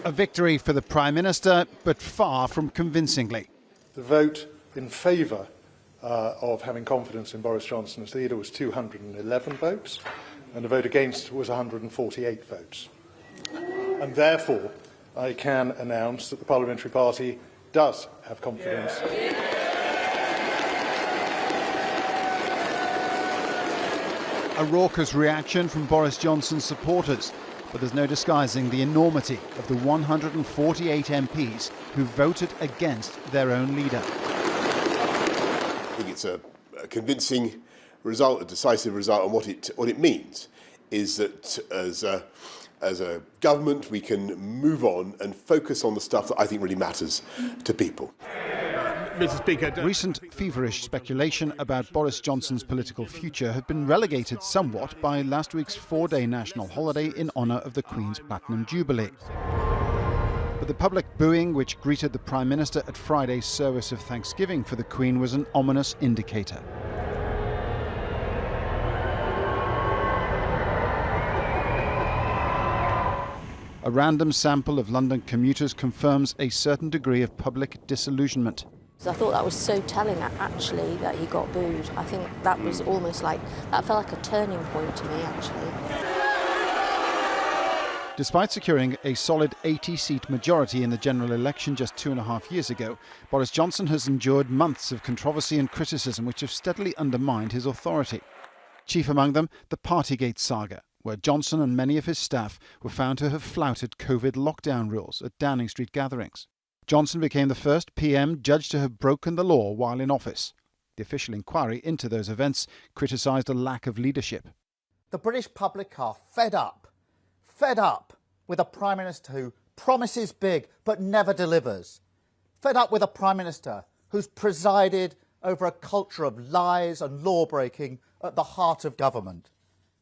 A victory for the Prime Minister, but far from convincingly. The vote in favour of having confidence in Boris Johnson as leader was 211 votes, and the vote against was 148 votes. And therefore, I can announce that the Parliamentary Party does have confidence. A raucous reaction from Boris Johnson's supporters, but there's no disguising the enormity of the 148 MPs who voted against their own leader. I think it's a convincing result, a decisive result, and what it means is that as a government we can move on and focus on the stuff that I think really matters to people. Mr. Speaker, recent feverish speculation about Boris Johnson's political future had been relegated somewhat by last week's 4-day national holiday in honour of the Queen's Platinum Jubilee. But the public booing which greeted the Prime Minister at Friday's service of thanksgiving for the Queen was an ominous indicator. A random sample of London commuters confirms a certain degree of public disillusionment. I thought that was so telling, actually, that he got booed. I think that was almost like, that felt like a turning point to me, actually. Despite securing a solid 80-seat majority in the general election just 2.5 years ago, Boris Johnson has endured months of controversy and criticism which have steadily undermined his authority. Chief among them, the Partygate saga, where Johnson and many of his staff were found to have flouted COVID lockdown rules at Downing Street gatherings. Johnson became the first PM judged to have broken the law while in office. The official inquiry into those events criticised a lack of leadership. The British public are fed up with a Prime Minister who promises big but never delivers. Fed up with a Prime Minister who's presided over a culture of lies and law-breaking at the heart of government.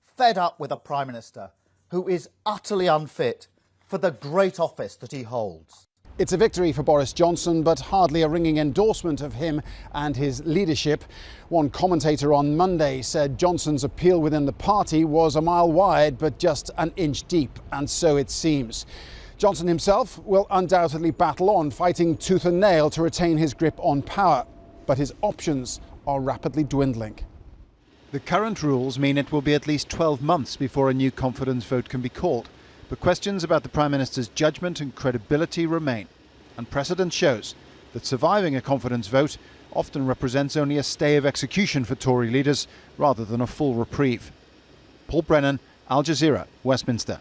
Fed up with a Prime Minister who is utterly unfit for the great office that he holds. It's a victory for Boris Johnson, but hardly a ringing endorsement of him and his leadership. One commentator on Monday said Johnson's appeal within the party was a mile wide, but just an inch deep, and so it seems. Johnson himself will undoubtedly battle on, fighting tooth and nail to retain his grip on power, but his options are rapidly dwindling. The current rules mean it will be at least 12 months before a new confidence vote can be called. But questions about the Prime Minister's judgment and credibility remain. And precedent shows that surviving a confidence vote often represents only a stay of execution for Tory leaders rather than a full reprieve. Paul Brennan, Al Jazeera, Westminster.